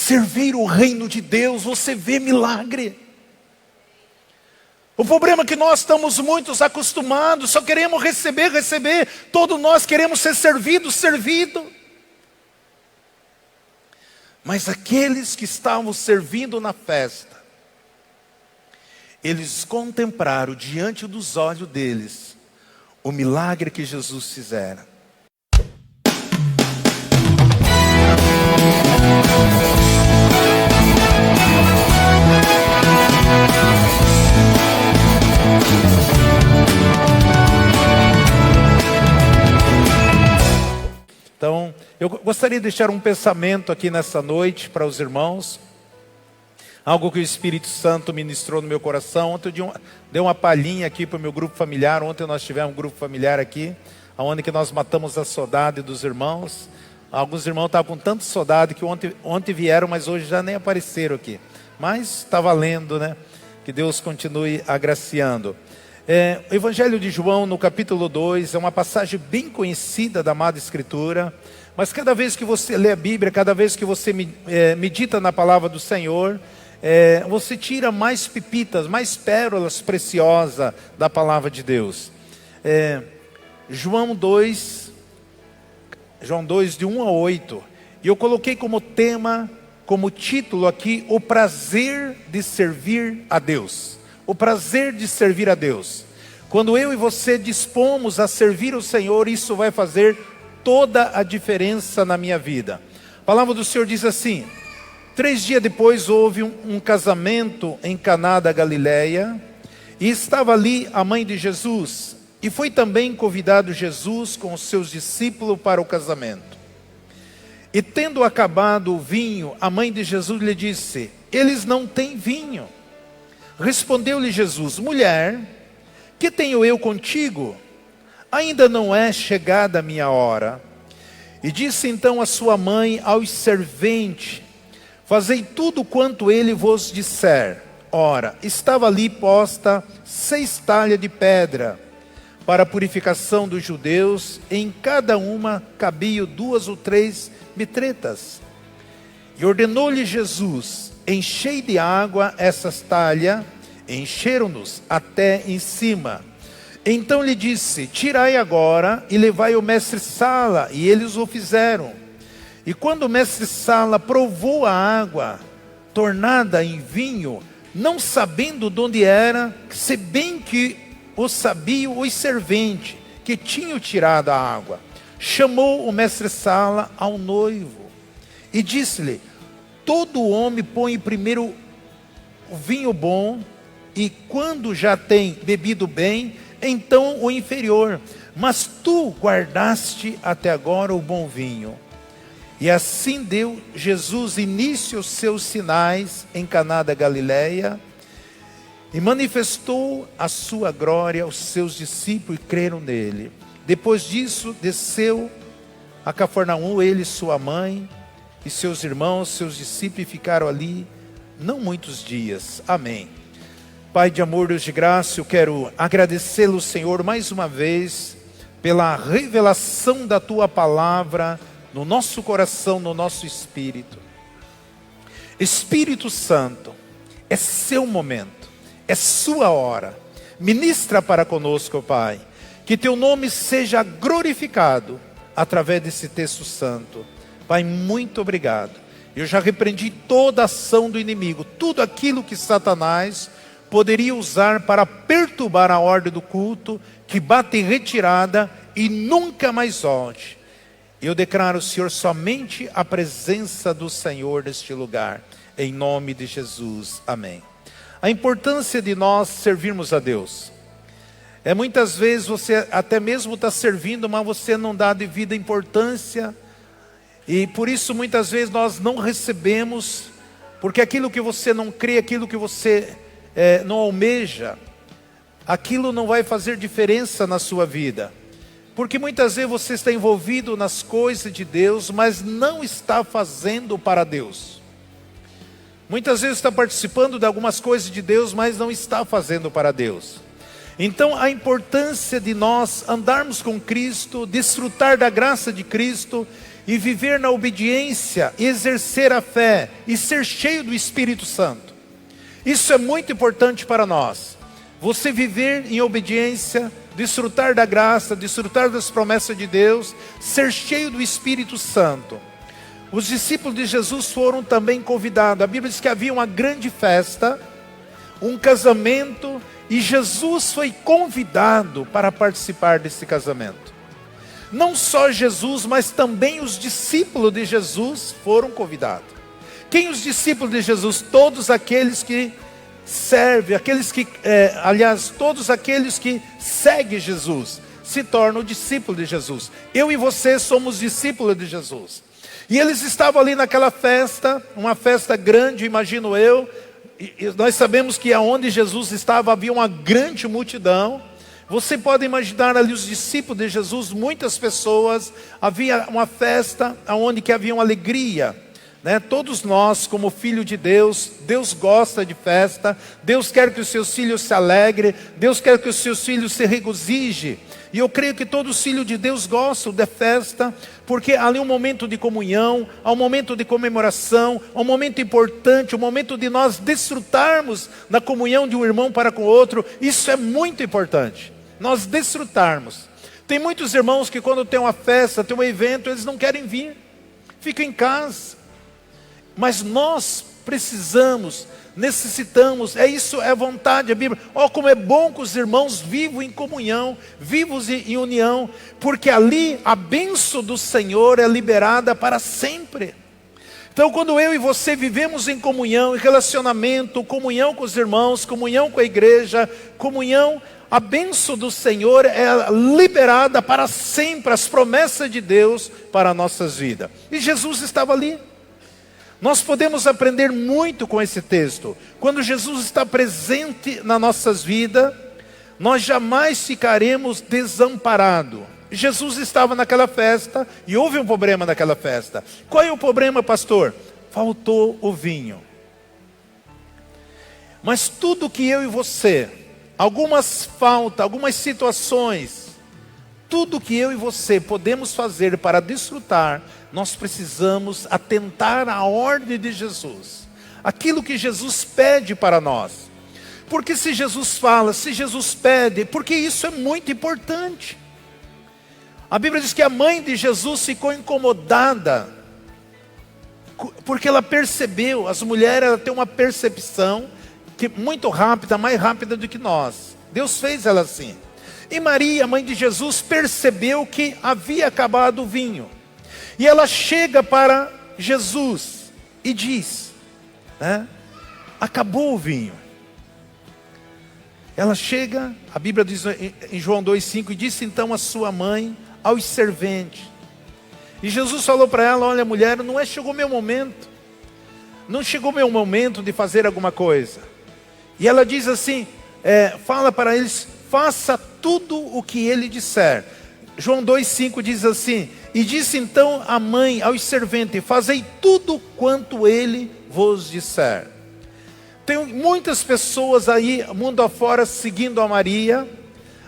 servir o reino de Deus, você vê milagre. O problema é que nós estamos muito acostumados, só queremos receber. Todos nós queremos ser servido. Mas aqueles que estavam servindo na festa, eles contemplaram diante dos olhos deles o milagre que Jesus fizera. Então, eu gostaria de deixar um pensamento aqui nessa noite para os irmãos. Algo que o Espírito Santo ministrou no meu coração. Ontem eu dei uma palhinha aqui para o meu grupo familiar. Ontem nós tivemos um grupo familiar aqui, onde que nós matamos a saudade dos irmãos. Alguns irmãos estavam com tanta saudade que ontem vieram, mas hoje já nem apareceram aqui. Mas está valendo, né? Que Deus continue agraciando. O Evangelho de João, no capítulo 2, é uma passagem bem conhecida da amada Escritura. Mas cada vez que você lê a Bíblia, cada vez que você medita na palavra do Senhor, você tira mais pepitas, mais pérolas preciosas da palavra de Deus. João 2, de 1 a 8. E eu coloquei como tema, como título aqui, o prazer de servir a Deus. O prazer de servir a Deus. Quando eu e você dispomos a servir o Senhor, isso vai fazer toda a diferença na minha vida. A palavra do Senhor diz assim: 3 dias depois houve um casamento em Caná da Galileia, e estava ali a mãe de Jesus, e foi também convidado Jesus com os seus discípulos para o casamento. E tendo acabado o vinho, a mãe de Jesus lhe disse: eles não têm vinho. Respondeu-lhe Jesus: mulher, que tenho eu contigo? Ainda não é chegada a minha hora. E disse então a sua mãe aos serventes: fazei tudo quanto ele vos disser. Ora, estava ali posta 6 talhas de pedra para a purificação dos judeus, em cada uma cabiam 2 ou 3 metretas. E ordenou-lhe Jesus: enchei de água essas talhas. Encheram-nos até em cima. Então lhe disse: tirai agora e levai ao mestre-sala. E eles o fizeram. E quando o mestre-sala provou a água tornada em vinho, não sabendo de onde era, se bem que o sabiam os serventes que tinham tirado a água, chamou o mestre-sala ao noivo e disse-lhe: todo homem põe primeiro o vinho bom, e quando já tem bebido bem, então o inferior. Mas tu guardaste até agora o bom vinho. E assim deu Jesus início aos seus sinais em Caná da Galileia, e manifestou a sua glória aos seus discípulos, e creram nele. Depois disso, desceu a Cafarnaum, ele, sua mãe, e seus irmãos, seus discípulos, e ficaram ali não muitos dias. Amém. Pai de amor, Deus de graça, eu quero agradecê-lo, Senhor, mais uma vez, pela revelação da Tua palavra no nosso coração, no nosso espírito. Espírito Santo, é seu momento, é sua hora. Ministra para conosco, Pai, que Teu nome seja glorificado através desse texto santo. Pai, muito obrigado. Eu já repreendi toda ação do inimigo, tudo aquilo que Satanás poderia usar para perturbar a ordem do culto, que bate em retirada e nunca mais volte. Eu declaro, Senhor, somente a presença do Senhor neste lugar, em nome de Jesus, amém. A importância de nós servirmos a Deus. Muitas vezes você até mesmo está servindo, mas você não dá a devida importância, e por isso muitas vezes nós não recebemos, porque aquilo que você não crê, aquilo que você não almeja, aquilo não vai fazer diferença na sua vida. Porque muitas vezes você está envolvido nas coisas de Deus, mas não está fazendo para Deus. Muitas vezes está participando de algumas coisas de Deus, mas não está fazendo para Deus. Então a importância de nós andarmos com Cristo, desfrutar da graça de Cristo e viver na obediência, exercer a fé e ser cheio do Espírito Santo. Isso é muito importante para nós. Você viver em obediência, desfrutar da graça, desfrutar das promessas de Deus, ser cheio do Espírito Santo. Os discípulos de Jesus foram também convidados. A Bíblia diz que havia uma grande festa, um casamento, e Jesus foi convidado para participar desse casamento. Não só Jesus, mas também os discípulos de Jesus foram convidados. Quem os discípulos de Jesus? Todos aqueles que servem, todos aqueles que seguem Jesus, se tornam discípulos de Jesus. Eu e você somos discípulos de Jesus. E eles estavam ali naquela festa, uma festa grande, imagino eu. E nós sabemos que aonde Jesus estava havia uma grande multidão. Você pode imaginar ali os discípulos de Jesus, muitas pessoas. Havia uma festa onde que havia uma alegria, né? Todos nós, como filho de Deus, Deus gosta de festa. Deus quer que os seus filhos se alegrem. Deus quer que os seus filhos se regozijem. E eu creio que todos os filhos de Deus gostam da festa, porque ali é um momento de comunhão, há um momento de comemoração, há um momento importante, um momento de nós desfrutarmos da comunhão de um irmão para com o outro. Isso é muito importante, nós desfrutarmos. Tem muitos irmãos que quando tem uma festa, tem um evento, eles não querem vir, ficam em casa. Mas nós precisamos, necessitamos, isso é vontade da Bíblia. Como é bom que os irmãos vivam em comunhão, vivos em união, porque ali a bênção do Senhor é liberada para sempre. Então quando eu e você vivemos em comunhão, em relacionamento, comunhão com os irmãos, comunhão com a igreja, comunhão, a bênção do Senhor é liberada para sempre, as promessas de Deus para nossas vidas. E Jesus estava ali. Nós podemos aprender muito com esse texto. Quando Jesus está presente nas nossas vidas, nós jamais ficaremos desamparados. Jesus estava naquela festa e houve um problema naquela festa. Qual é o problema, pastor? Faltou o vinho. Mas tudo que eu e você, algumas faltas, algumas situações, tudo que eu e você podemos fazer para desfrutar, nós precisamos atentar à ordem de Jesus, aquilo que Jesus pede para nós. Porque se Jesus fala, se Jesus pede, porque isso é muito importante. A Bíblia diz que a mãe de Jesus ficou incomodada, porque ela percebeu, as mulheres têm uma percepção que muito rápida, mais rápida do que nós. Deus fez ela assim. E Maria, mãe de Jesus, percebeu que havia acabado o vinho. E ela chega para Jesus e diz, acabou o vinho. Ela chega, a Bíblia diz em João 2,5, e disse então a sua mãe aos serventes. E Jesus falou para ela, olha mulher, chegou meu momento. Não chegou meu momento de fazer alguma coisa. E ela diz assim, fala para eles, faça tudo o que ele disser. João 2,5 diz assim, e disse então a mãe aos serventes, fazei tudo quanto ele vos disser. Tem muitas pessoas aí, mundo afora, seguindo a Maria,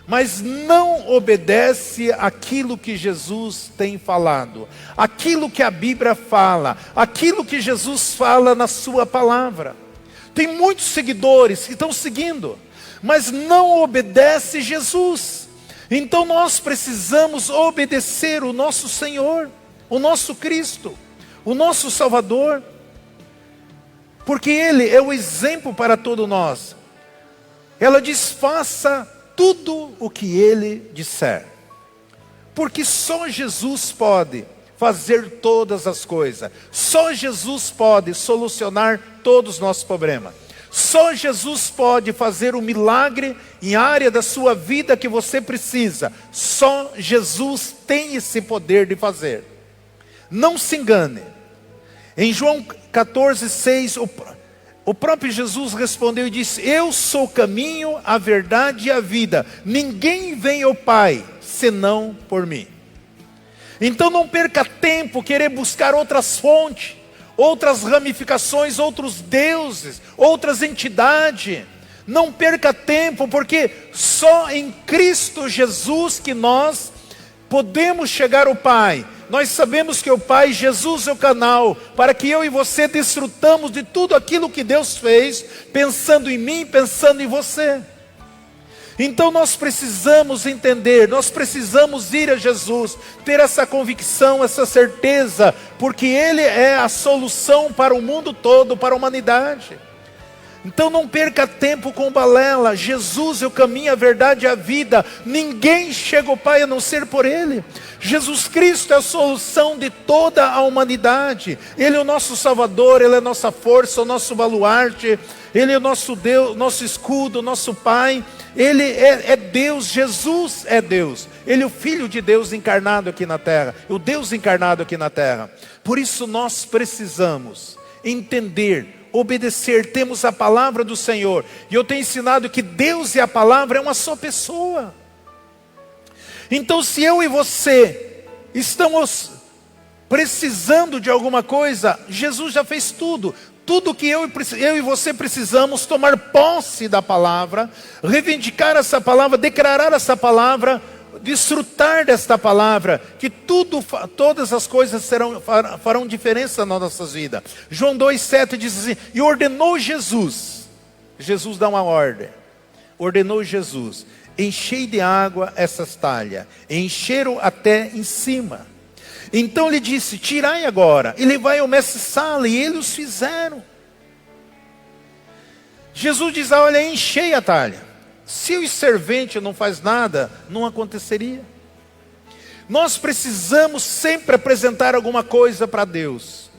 mas não obedece aquilo que Jesus tem falado, aquilo que a Bíblia fala, aquilo que Jesus fala na sua palavra. Tem muitos seguidores que estão seguindo, mas não obedece Jesus. Então nós precisamos obedecer o nosso Senhor, o nosso Cristo, o nosso Salvador, porque Ele é o exemplo para todos nós. Ela diz, faça tudo o que Ele disser, porque só Jesus pode fazer todas as coisas, só Jesus pode solucionar todos os nossos problemas. Só Jesus pode fazer um milagre em área da sua vida que você precisa. Só Jesus tem esse poder de fazer. Não se engane. Em João 14,6, o próprio Jesus respondeu e disse, eu sou o caminho, a verdade e a vida. Ninguém vem ao Pai, senão por mim. Então não perca tempo querer buscar outras fontes, outras ramificações, outros deuses, outras entidades. Não perca tempo, porque só em Cristo Jesus que nós podemos chegar ao Pai. Nós sabemos que o Pai, Jesus é o canal, para que eu e você desfrutamos de tudo aquilo que Deus fez, pensando em mim, pensando em você. Então nós precisamos entender, nós precisamos ir a Jesus, ter essa convicção, essa certeza, porque Ele é a solução para o mundo todo, para a humanidade. Então não perca tempo com balela. Jesus é o caminho, a verdade e a vida. Ninguém chega ao Pai a não ser por Ele. Jesus Cristo é a solução de toda a humanidade. Ele é o nosso Salvador, Ele é a nossa força, o nosso baluarte. Ele é o nosso Deus, nosso escudo, nosso Pai. Ele é Deus, Jesus é Deus. Ele é o Filho de Deus encarnado aqui na terra. O Deus encarnado aqui na terra. Por isso nós precisamos entender, obedecer, temos a palavra do Senhor. E eu tenho ensinado que Deus e a palavra é uma só pessoa. Então se eu e você estamos precisando de alguma coisa, Jesus já fez tudo. Tudo que eu e você precisamos, tomar posse da palavra, reivindicar essa palavra, declarar essa palavra, desfrutar desta palavra, que todas as coisas farão diferença nas nossas vidas. João 2,7 diz assim: e ordenou Jesus dá uma ordem, ordenou Jesus, enchei de água essas talhas, encheram até em cima. Então ele disse: tirai agora, e levai ao mestre-sala, e eles os fizeram. Jesus diz: olha, enchei a talha. Se o servente não faz nada, não aconteceria. Nós precisamos sempre apresentar alguma coisa para Deus,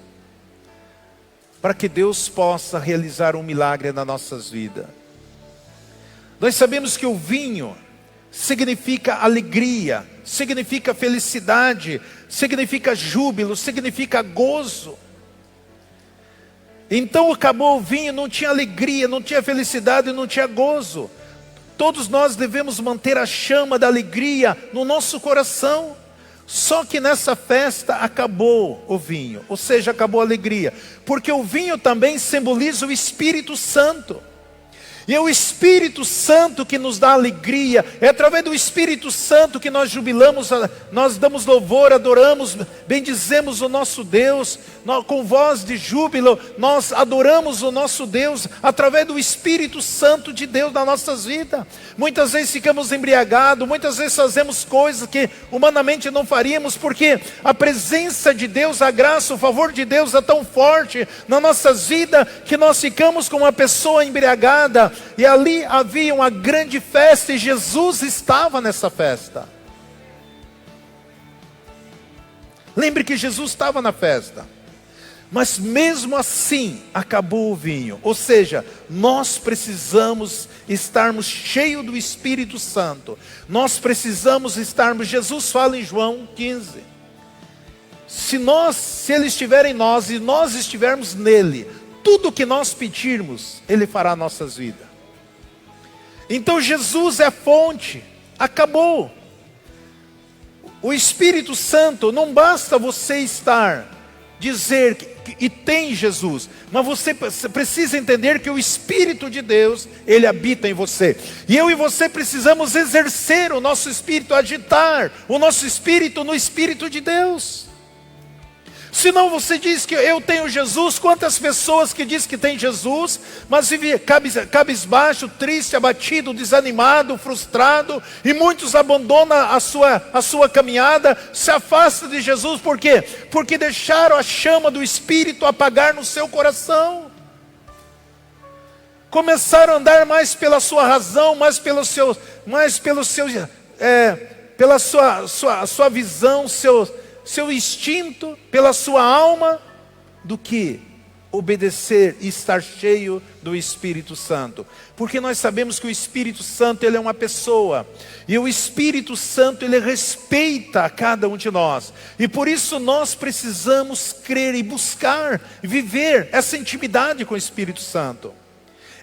para que Deus possa realizar um milagre nas nossas vidas. Nós sabemos que o vinho significa alegria, significa felicidade, significa júbilo, significa gozo. Então acabou o vinho, não tinha alegria, não tinha felicidade, não tinha gozo. Todos nós devemos manter a chama da alegria no nosso coração. Só que nessa festa acabou o vinho, ou seja, acabou a alegria, porque o vinho também simboliza o Espírito Santo. E é o Espírito Santo que nos dá alegria. É através do Espírito Santo que nós jubilamos, nós damos louvor, adoramos, bendizemos o nosso Deus. Com voz de júbilo, nós adoramos o nosso Deus, através do Espírito Santo de Deus nas nossas vidas. Muitas vezes ficamos embriagados, muitas vezes fazemos coisas que humanamente não faríamos, porque a presença de Deus, a graça, o favor de Deus é tão forte nas nossas vidas, que nós ficamos com uma pessoa embriagada. E ali havia uma grande festa, e Jesus estava nessa festa. Lembre que Jesus estava na festa. Mas mesmo assim, acabou o vinho. Ou seja, nós precisamos estarmos cheios do Espírito Santo. Nós precisamos estarmos, Jesus fala em João 15. Se Ele estiver em nós e nós estivermos nele, tudo que nós pedirmos, Ele fará nossas vidas. Então Jesus é a fonte, acabou. O Espírito Santo, não basta você dizer que tem Jesus, mas você precisa entender que o Espírito de Deus, Ele habita em você. E eu e você precisamos exercer o nosso espírito, agitar o nosso espírito no Espírito de Deus. Senão você diz que eu tenho Jesus. Quantas pessoas que dizem que tem Jesus, mas vive cabisbaixo, triste, abatido, desanimado, frustrado, e muitos abandonam a sua caminhada, se afastam de Jesus. Por quê? Porque deixaram a chama do Espírito apagar no seu coração. Começaram a andar mais pela sua razão, pela sua visão, seu instinto, pela sua alma, do que obedecer e estar cheio do Espírito Santo. Porque nós sabemos que o Espírito Santo, ele é uma pessoa, e o Espírito Santo, ele respeita a cada um de nós, e por isso nós precisamos crer e buscar viver essa intimidade com o Espírito Santo.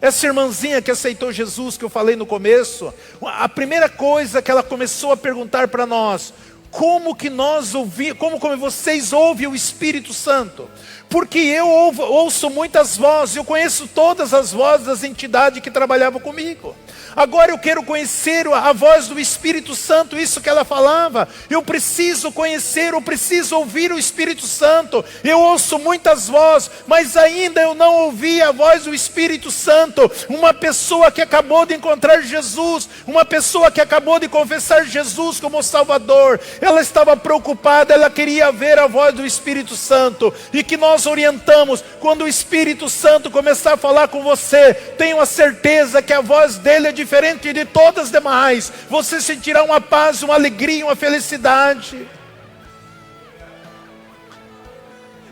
Essa irmãzinha que aceitou Jesus, que eu falei no começo, a primeira coisa que ela começou a perguntar para nós: como que nós ouvimos, como vocês ouvem o Espírito Santo? Porque eu ouço muitas vozes, eu conheço todas as vozes das entidades que trabalhavam comigo. Agora eu quero conhecer a voz do Espírito Santo, isso que ela falava. Eu preciso conhecer, eu preciso ouvir o Espírito Santo. Eu ouço muitas vozes, mas ainda eu não ouvi a voz do Espírito Santo. Uma pessoa que acabou de encontrar Jesus, uma pessoa que acabou de confessar Jesus como Salvador, ela estava preocupada, ela queria ver a voz do Espírito Santo. E que nós orientamos, quando o Espírito Santo começar a falar com você, tenha a certeza que a voz dele é diferente de todas as demais. Você sentirá uma paz, uma alegria, uma felicidade.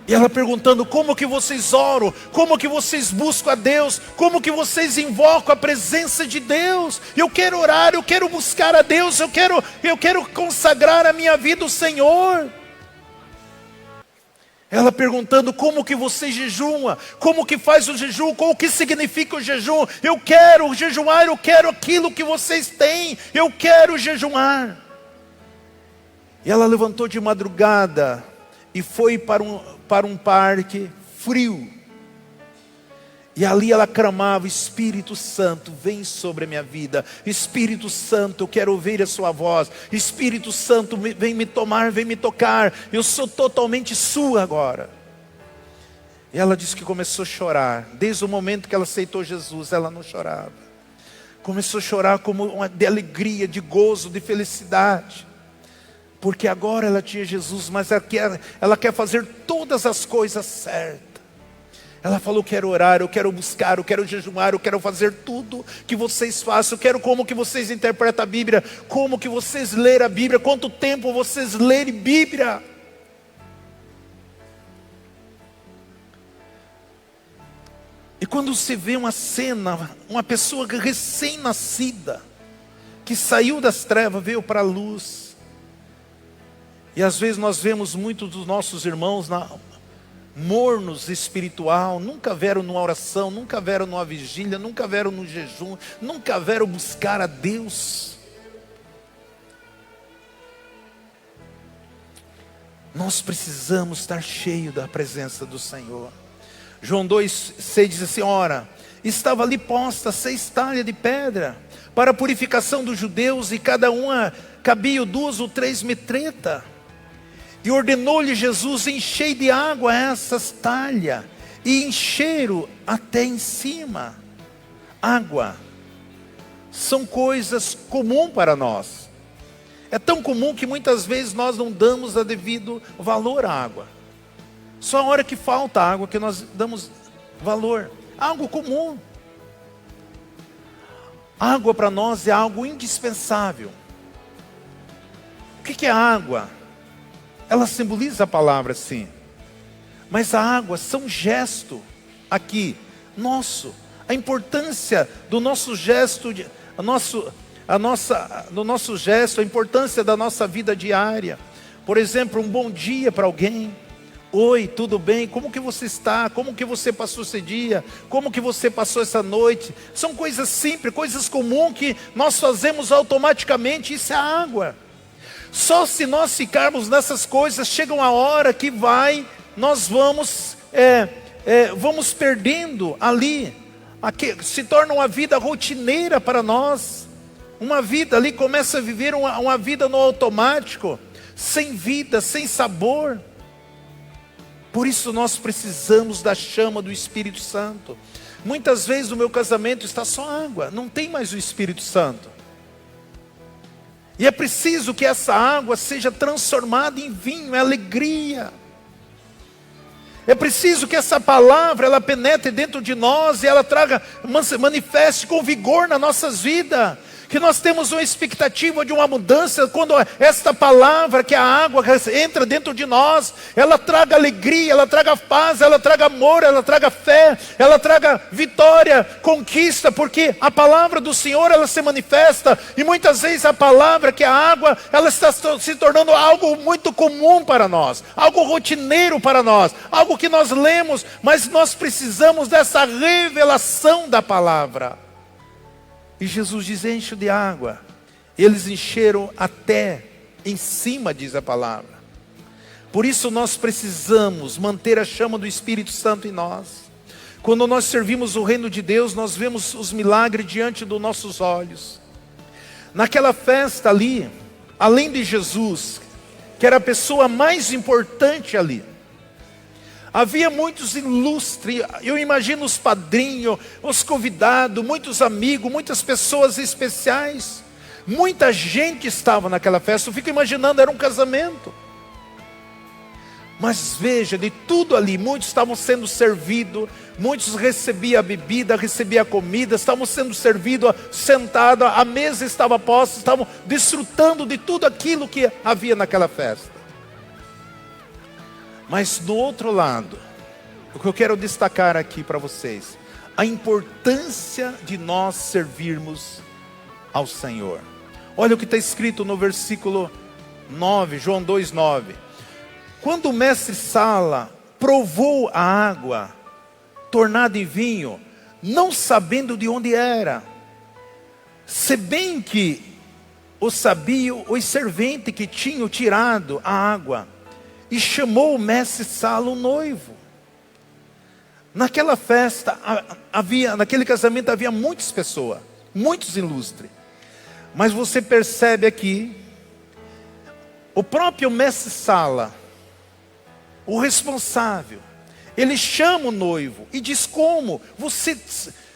E ela perguntando, como que vocês oram? Como que vocês buscam a Deus? Como que vocês invocam a presença de Deus? Eu quero orar, eu quero buscar a Deus, eu quero consagrar a minha vida ao Senhor. Ela perguntando, como que você jejuma? Como que faz o jejum? O que significa o jejum? Eu quero jejuar, eu quero aquilo que vocês têm. Eu quero jejuar. E ela levantou de madrugada e foi para um parque frio. E ali ela clamava, Espírito Santo, vem sobre a minha vida. Espírito Santo, eu quero ouvir a sua voz. Espírito Santo, vem me tomar, vem me tocar. Eu sou totalmente sua agora. E ela disse que começou a chorar. Desde o momento que ela aceitou Jesus, ela não chorava. Começou a chorar de alegria, de gozo, de felicidade. Porque agora ela tinha Jesus, mas ela quer fazer todas as coisas certas. Ela falou, quero orar, eu quero buscar, eu quero jejuar, eu quero fazer tudo que vocês façam. Eu quero como que vocês interpretam a Bíblia, como que vocês leram a Bíblia, quanto tempo vocês lerem Bíblia. E quando você vê uma cena, uma pessoa recém-nascida, que saiu das trevas, veio para a luz. E às vezes nós vemos muitos dos nossos irmãos mornos espiritual, nunca vieram numa oração, nunca vieram numa vigília, nunca vieram no jejum, nunca vieram buscar a Deus. Nós precisamos estar cheios da presença do Senhor. João 2,6 diz assim, ora, estava ali posta 6 talhas de pedra, para a purificação dos judeus, e cada uma cabia 2 ou 3 metretas. E ordenou-lhe Jesus, enchei de água essas talhas, e encheram até em cima. Água são coisas comuns para nós. É tão comum que muitas vezes nós não damos a devido valor à água. Só a hora que falta água que nós damos valor. Algo comum. Água para nós é algo indispensável. O que é água? Ela simboliza a palavra, sim. Mas a água são um gesto aqui, nosso. A importância do nosso gesto, do nosso gesto, a importância da nossa vida diária. Por exemplo, um bom dia para alguém. Oi, tudo bem? Como que você está? Como que você passou esse dia? Como que você passou essa noite? São coisas simples, coisas comuns que nós fazemos automaticamente. Isso é água. Só se nós ficarmos nessas coisas, chega uma hora que nós vamos perdendo ali, se torna uma vida rotineira para nós, uma vida ali, começa a viver uma vida no automático, sem vida, sem sabor. Por isso nós precisamos da chama do Espírito Santo. Muitas vezes no meu casamento está só água, não tem mais o Espírito Santo. E é preciso que essa água seja transformada em vinho, em alegria. É preciso que essa palavra, ela penetre dentro de nós e ela manifeste com vigor nas nossas vidas. Que nós temos uma expectativa de uma mudança, quando esta palavra, que é a água, entra dentro de nós, ela traga alegria, ela traga paz, ela traga amor, ela traga fé, ela traga vitória, conquista, porque a palavra do Senhor, ela se manifesta, e muitas vezes a palavra, que é a água, ela está se tornando algo muito comum para nós, algo rotineiro para nós, algo que nós lemos, mas nós precisamos dessa revelação da palavra. E Jesus diz, enche de água. Eles encheram até em cima, diz a palavra. Por isso nós precisamos manter a chama do Espírito Santo em nós. Quando nós servimos o reino de Deus, nós vemos os milagres diante dos nossos olhos. Naquela festa ali, além de Jesus, que era a pessoa mais importante ali, havia muitos ilustres, eu imagino os padrinhos, os convidados, muitos amigos, muitas pessoas especiais. Muita gente estava naquela festa, eu fico imaginando, era um casamento. Mas veja, de tudo ali, muitos estavam sendo servidos, muitos recebiam a bebida, recebiam a comida, estavam sendo servidos, sentados, a mesa estava posta, estavam desfrutando de tudo aquilo que havia naquela festa. Mas do outro lado, o que eu quero destacar aqui para vocês, a importância de nós servirmos ao Senhor. Olha o que está escrito no versículo 9, João 2,9. Quando o mestre Sala provou a água tornada em vinho, não sabendo de onde era, se bem que o sabiam os serventes que tinham tirado a água, e chamou o mestre Sala o noivo. Naquela festa, naquele casamento havia muitas pessoas, muitos ilustres. Mas você percebe aqui, o próprio mestre Sala, o responsável, ele chama o noivo e diz: como? Você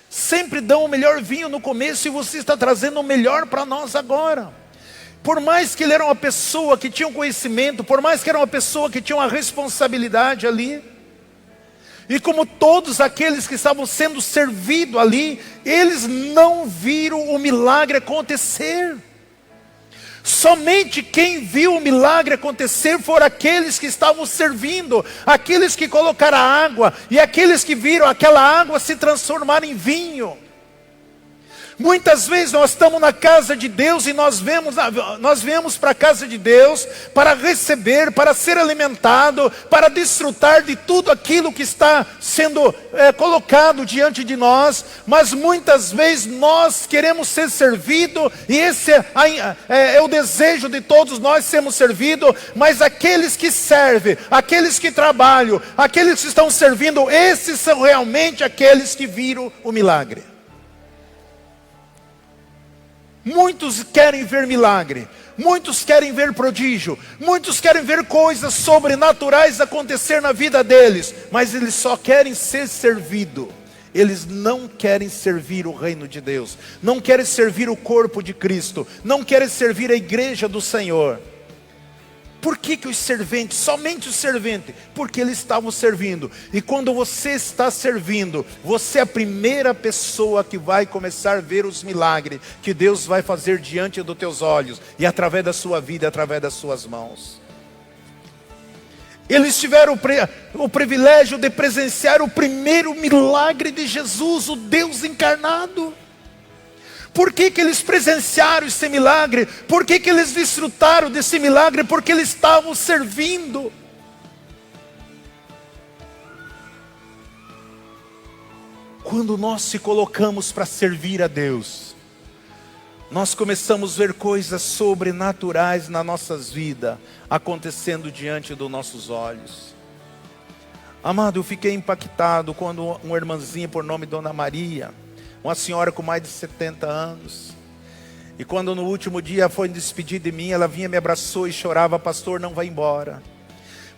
sempre dá o melhor vinho no começo e você está trazendo o melhor para nós agora. Por mais que ele era uma pessoa que tinha um conhecimento, por mais que era uma pessoa que tinha uma responsabilidade ali, e como todos aqueles que estavam sendo servidos ali, eles não viram o milagre acontecer. Somente quem viu o milagre acontecer foram aqueles que estavam servindo, aqueles que colocaram a água, e aqueles que viram aquela água se transformar em vinho. Muitas vezes nós estamos na casa de Deus e nós viemos para a casa de Deus para receber, para ser alimentado, para desfrutar de tudo aquilo que está sendo colocado diante de nós. Mas muitas vezes nós queremos ser servidos, e esse é o desejo de todos nós, sermos servidos. Mas aqueles que servem, aqueles que trabalham, aqueles que estão servindo, esses são realmente aqueles que viram o milagre. Muitos querem ver milagre, muitos querem ver prodígio, muitos querem ver coisas sobrenaturais acontecer na vida deles, mas eles só querem ser servidos. Eles não querem servir o reino de Deus, não querem servir o corpo de Cristo, não querem servir a igreja do Senhor. Por que os serventes, somente os serventes? Porque eles estavam servindo. E quando você está servindo, você é a primeira pessoa que vai começar a ver os milagres que Deus vai fazer diante dos teus olhos, e através da sua vida, através das suas mãos. Eles tiveram o privilégio de presenciar o primeiro milagre de Jesus, o Deus encarnado. Por que eles presenciaram esse milagre? Por que eles desfrutaram desse milagre? Porque eles estavam servindo. Quando nós se colocamos para servir a Deus, nós começamos a ver coisas sobrenaturais nas nossas vidas acontecendo diante dos nossos olhos. Amado, eu fiquei impactado quando uma irmãzinha por nome Dona Maria, uma senhora com mais de 70 anos, e quando no último dia foi despedir de mim, ela vinha, me abraçou e chorava: pastor, não vai embora,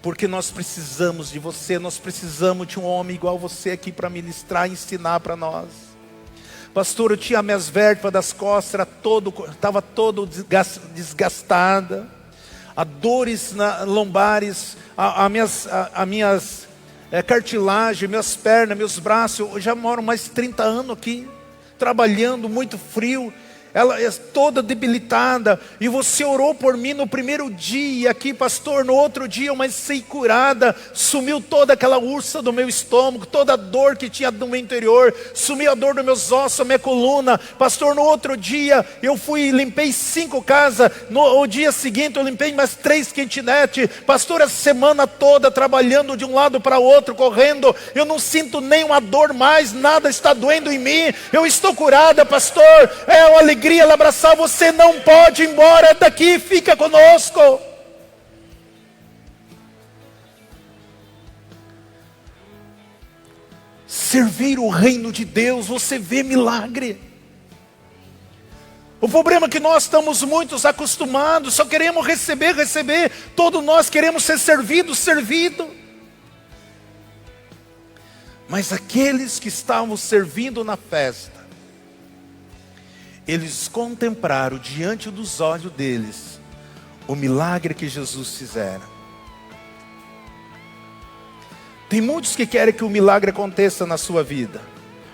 porque nós precisamos de você, nós precisamos de um homem igual você aqui para ministrar e ensinar para nós. Pastor, eu tinha minhas vértebras das costas, estava todo desgastada, a dores lombares, a minhas cartilagem, minhas pernas, meus braços. Eu já moro mais de 30 anos aqui, trabalhando, muito frio. Ela é toda debilitada, e você orou por mim no primeiro dia aqui, pastor. No outro dia eu comecei curada, sumiu toda aquela úlcera do meu estômago, toda a dor que tinha no meu interior, sumiu a dor dos meus ossos, a minha coluna. Pastor, no outro dia eu fui e limpei 5 casas, no dia seguinte eu limpei mais 3 kitnet. Pastor, a semana toda trabalhando de um lado para o outro, correndo, eu não sinto nenhuma dor mais, nada está doendo em mim, eu estou curada, pastor. É uma alegria alegria ela abraçar, você não pode ir embora daqui, fica conosco. Servir o reino de Deus, você vê milagre. O problema é que nós estamos muitos acostumados, só queremos receber. Todos nós queremos ser servido. Mas aqueles que estavam servindo na festa, eles contemplaram diante dos olhos deles o milagre que Jesus fizera. Tem muitos que querem que o milagre aconteça na sua vida,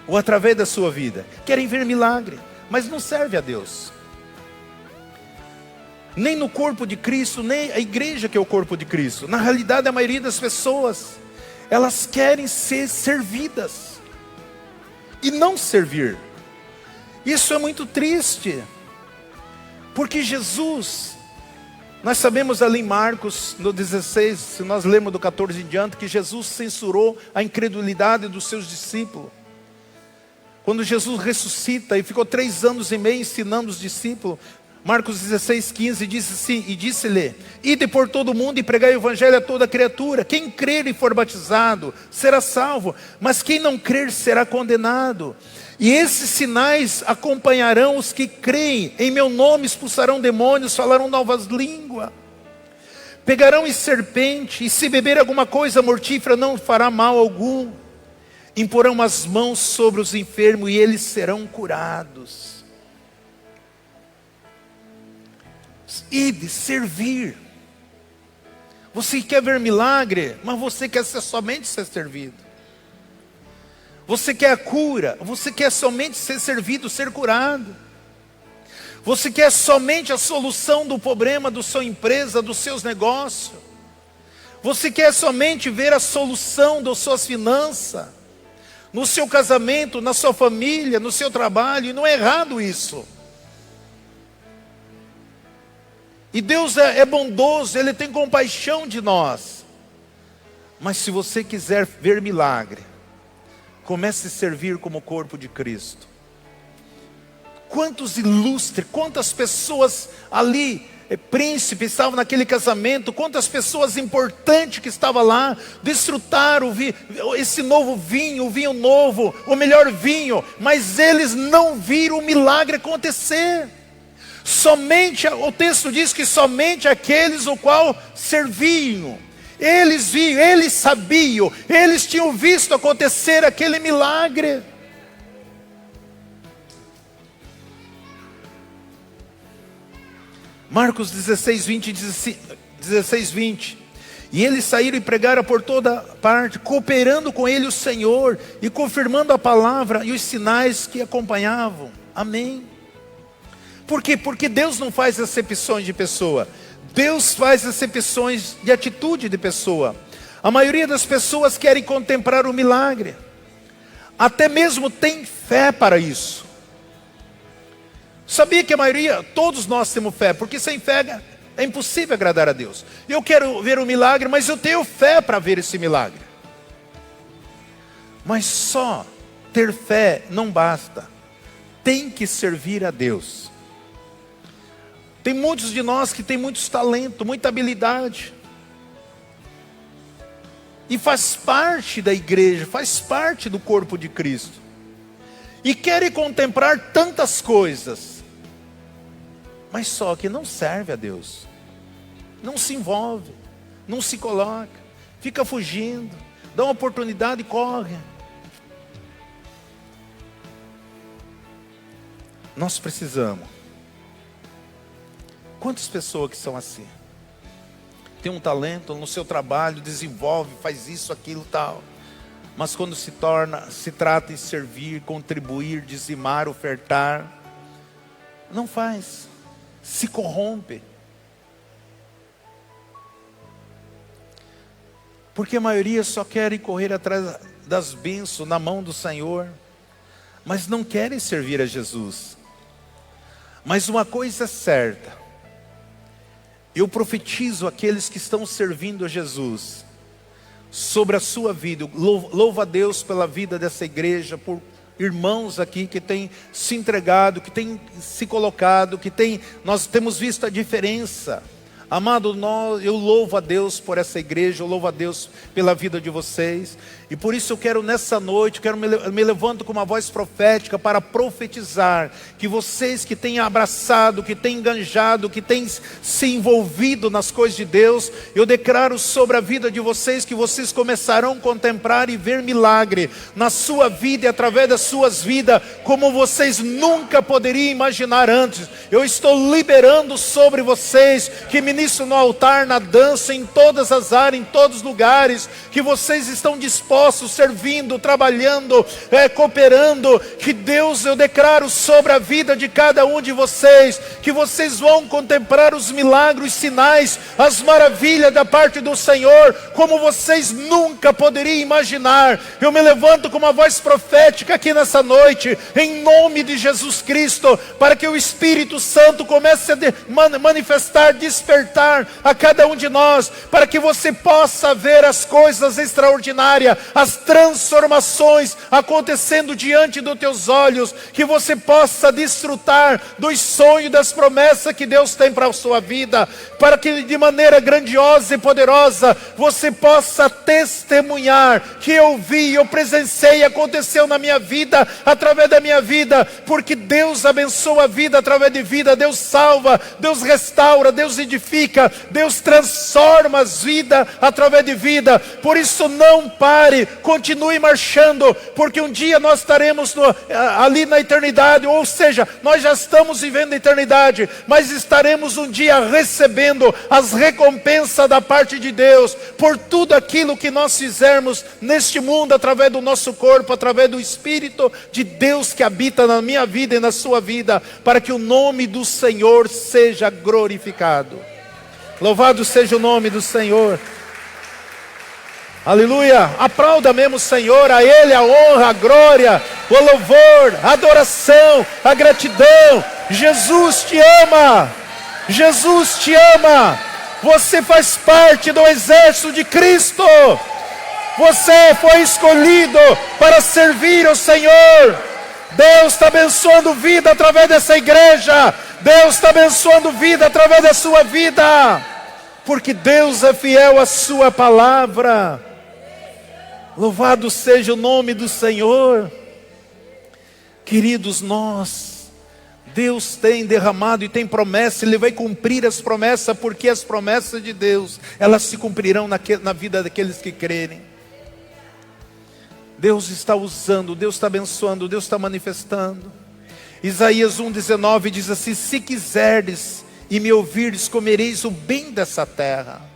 ou através da sua vida. Querem ver milagre, mas não serve a Deus. Nem no corpo de Cristo, nem a igreja que é o corpo de Cristo. Na realidade, a maioria das pessoas, elas querem ser servidas e não servir. Isso é muito triste, porque Jesus, nós sabemos ali em Marcos, no 16, se nós lemos do 14 em diante, que Jesus censurou a incredulidade dos seus discípulos. Quando Jesus ressuscita e ficou 3 anos e meio ensinando os discípulos, Marcos 16, 15, diz assim, e disse-lhe: ide por todo o mundo e pregai o evangelho a toda criatura. Quem crer e for batizado será salvo, mas quem não crer será condenado. E esses sinais acompanharão os que creem. Em meu nome expulsarão demônios, falarão novas línguas. Pegarão em serpente, e se beber alguma coisa mortífera não fará mal algum. Imporão as mãos sobre os enfermos e eles serão curados. E de servir. Você quer ver milagre, mas você quer somente ser servido. Você quer a cura, você quer somente ser servido, ser curado. Você quer somente a solução do problema da sua empresa, dos seus negócios. Você quer somente ver a solução das suas finanças, no seu casamento, na sua família, no seu trabalho. E não é errado isso. E Deus é bondoso, Ele tem compaixão de nós. Mas se você quiser ver milagre, comece a servir como corpo de Cristo. Quantos ilustres, quantas pessoas ali, príncipes, estavam naquele casamento, quantas pessoas importantes que estavam lá, desfrutaram esse novo vinho, o vinho novo, o melhor vinho, mas eles não viram o milagre acontecer. Somente, o texto diz que somente aqueles o qual serviam, eles viam, eles sabiam, eles tinham visto acontecer aquele milagre. Marcos 16, 20 diz assim, 16, 20. E eles saíram e pregaram por toda parte, cooperando com ele o Senhor, e confirmando a palavra e os sinais que acompanhavam. Amém. Por quê? Porque Deus não faz acepções de pessoa. Deus faz acepções de atitude de pessoa. A maioria das pessoas querem contemplar o milagre. Até mesmo tem fé para isso. Sabia que a maioria, todos nós temos fé, porque sem fé é impossível agradar a Deus. Eu quero ver o milagre, mas eu tenho fé para ver esse milagre. Mas só ter fé não basta. Tem que servir a Deus. Tem muitos de nós que têm muitos talentos, muita habilidade. E faz parte da igreja, faz parte do corpo de Cristo. E querem contemplar tantas coisas, mas só que não serve a Deus. Não se envolve, não se coloca, fica fugindo, dá uma oportunidade e corre. Nós precisamos. Quantas pessoas que são assim? Tem um talento no seu trabalho, desenvolve, faz isso, aquilo, tal. Mas quando se trata em servir, contribuir, dizimar, ofertar, não faz. Se corrompe. Porque a maioria só querem correr atrás das bênçãos na mão do Senhor, mas não querem servir a Jesus. Mas uma coisa é certa. Eu profetizo aqueles que estão servindo a Jesus sobre a sua vida. Louvo a Deus pela vida dessa igreja, por irmãos aqui que têm se entregado, que têm se colocado, nós temos visto a diferença. Amado, eu louvo a Deus por essa igreja, eu louvo a Deus pela vida de vocês. E por isso eu quero nessa noite, me levanto com uma voz profética para profetizar que vocês que têm abraçado, que têm enganjado, que têm se envolvido nas coisas de Deus, eu declaro sobre a vida de vocês que vocês começarão a contemplar e ver milagre na sua vida e através das suas vidas, como vocês nunca poderiam imaginar antes. Eu estou liberando sobre vocês que ministram no altar, na dança, em todas as áreas, em todos os lugares, que vocês estão dispostos, servindo, trabalhando, cooperando, que Deus, eu declaro sobre a vida de cada um de vocês, que vocês vão contemplar os milagres, os sinais, as maravilhas da parte do Senhor, como vocês nunca poderiam imaginar. Eu me levanto com uma voz profética aqui nessa noite, em nome de Jesus Cristo, para que o Espírito Santo comece a manifestar, despertar a cada um de nós, para que você possa ver as coisas extraordinárias, as transformações acontecendo diante dos teus olhos, que você possa desfrutar dos sonhos, das promessas que Deus tem para a sua vida, para que de maneira grandiosa e poderosa, você possa testemunhar, que eu vi, eu presenciei, aconteceu na minha vida, através da minha vida, porque Deus abençoa a vida através de vida, Deus salva, Deus restaura, Deus edifica, Deus transforma as vidas através de vida. Por isso não pare, continue marchando, porque um dia nós estaremos ali na eternidade, ou seja, nós já estamos vivendo a eternidade, mas estaremos um dia recebendo as recompensas da parte de Deus, por tudo aquilo que nós fizermos neste mundo, através do nosso corpo, através do Espírito de Deus que habita na minha vida e na sua vida, para que o nome do Senhor seja glorificado. Louvado seja o nome do Senhor. Aleluia, aplauda mesmo o Senhor, a Ele a honra, a glória, o louvor, a adoração, a gratidão. Jesus te ama, Jesus te ama, você faz parte do exército de Cristo, você foi escolhido para servir ao Senhor. Deus está abençoando vida através dessa igreja, Deus está abençoando vida através da sua vida, porque Deus é fiel à sua palavra. Louvado seja o nome do Senhor. Queridos, Deus tem derramado e tem promessa, Ele vai cumprir as promessas, porque as promessas de Deus, elas se cumprirão na vida daqueles que crerem. Deus está usando, Deus está abençoando, Deus está manifestando. Isaías 1,19 diz assim: se quiserdes e me ouvirdes, comereis o bem dessa terra.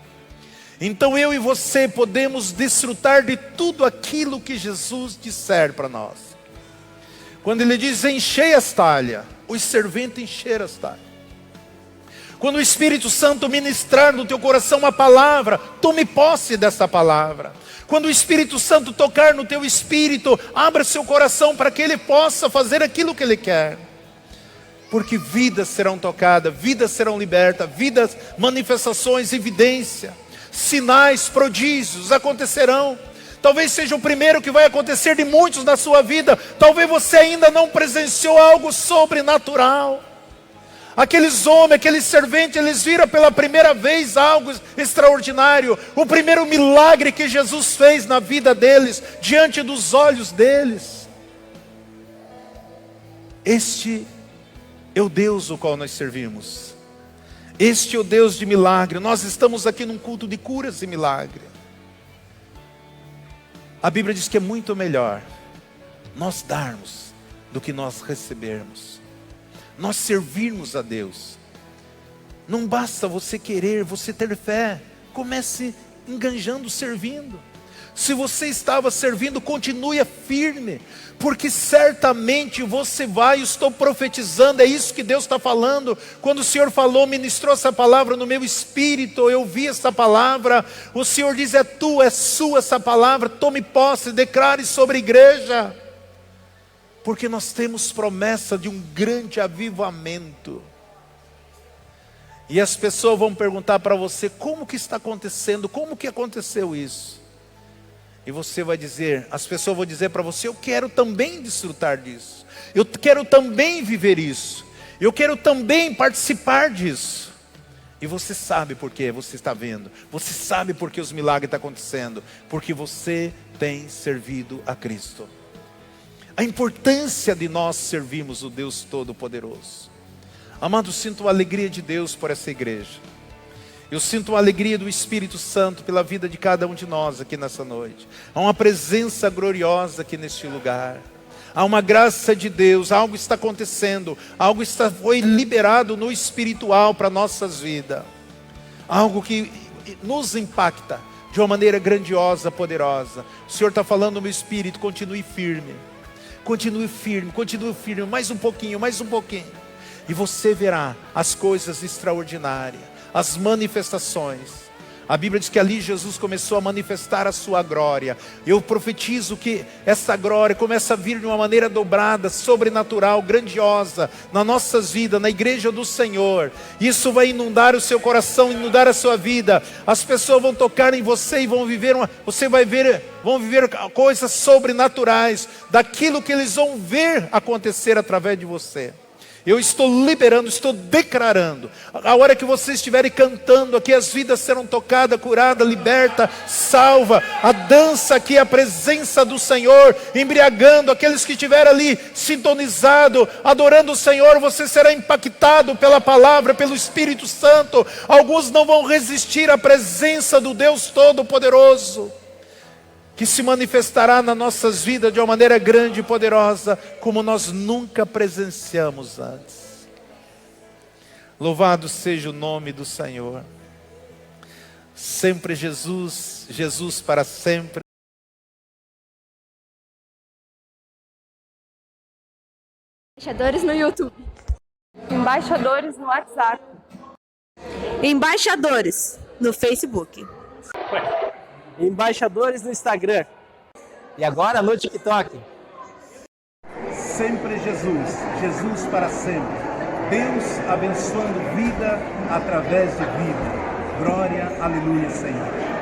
Então eu e você podemos desfrutar de tudo aquilo que Jesus disser para nós. Quando Ele diz: enchei as talhas, os serventes encheram as talhas. Quando o Espírito Santo ministrar no teu coração uma palavra, tome posse dessa palavra. Quando o Espírito Santo tocar no teu espírito, abra seu coração para que Ele possa fazer aquilo que Ele quer. Porque vidas serão tocadas, vidas serão libertas, vidas, manifestações, evidência, sinais, prodígios acontecerão. Talvez seja o primeiro que vai acontecer de muitos na sua vida. Talvez você ainda não presenciou algo sobrenatural. Aqueles homens, aqueles serventes, eles viram pela primeira vez algo extraordinário. O primeiro milagre que Jesus fez na vida deles, diante dos olhos deles. Este é o Deus o qual nós servimos. Este é o Deus de milagre. Nós estamos aqui num culto de curas e milagre. A Bíblia diz que é muito melhor nós darmos do que nós recebermos. Nós servirmos a Deus. Não basta você querer, você ter fé. Comece enganjando, servindo. Se você estava servindo, continue firme, porque certamente você vai. Estou profetizando, é isso que Deus está falando. Quando o Senhor falou, ministrou essa palavra no meu espírito, eu ouvi essa palavra. O Senhor diz: é tua, é sua essa palavra. Tome posse, declare sobre a igreja, porque nós temos promessa de um grande avivamento. E as pessoas vão perguntar para você: como que está acontecendo? Como que aconteceu isso? E você vai dizer, as pessoas vão dizer para você: eu quero também desfrutar disso. Eu quero também viver isso. Eu quero também participar disso. E você sabe por quê, você está vendo. Você sabe por que os milagres estão acontecendo. Porque você tem servido a Cristo. A importância de nós servirmos o Deus Todo-Poderoso. Amado, sinto a alegria de Deus por essa igreja. Eu sinto a alegria do Espírito Santo pela vida de cada um de nós aqui nessa noite. Há uma presença gloriosa aqui neste lugar. Há uma graça de Deus, algo está acontecendo, foi liberado no espiritual para nossas vidas. Algo que nos impacta de uma maneira grandiosa, poderosa. O Senhor está falando no meu espírito: continue firme. Continue firme, mais um pouquinho. E você verá as coisas extraordinárias, as manifestações. A Bíblia diz que ali Jesus começou a manifestar a sua glória. Eu profetizo que essa glória começa a vir de uma maneira dobrada, sobrenatural, grandiosa, nas nossas vidas, na igreja do Senhor. Isso vai inundar o seu coração, inundar a sua vida. As pessoas vão tocar em você e vão viver vão viver coisas sobrenaturais, daquilo que eles vão ver acontecer através de você. Eu estou liberando, estou declarando. A hora que vocês estiverem cantando aqui, as vidas serão tocadas, curadas, libertas, salva. A dança aqui, a presença do Senhor, embriagando. Aqueles que estiverem ali, sintonizado, adorando o Senhor, você será impactado pela palavra, pelo Espírito Santo. Alguns não vão resistir à presença do Deus Todo-Poderoso, que se manifestará nas nossas vidas de uma maneira grande e poderosa, como nós nunca presenciamos antes. Louvado seja o nome do Senhor. Sempre Jesus, Jesus para sempre. Embaixadores no YouTube. Embaixadores no WhatsApp. Embaixadores no Facebook. Embaixadores no Instagram. E agora no TikTok. Sempre Jesus, Jesus para sempre. Deus abençoando vida através de vida. Glória, aleluia, Senhor.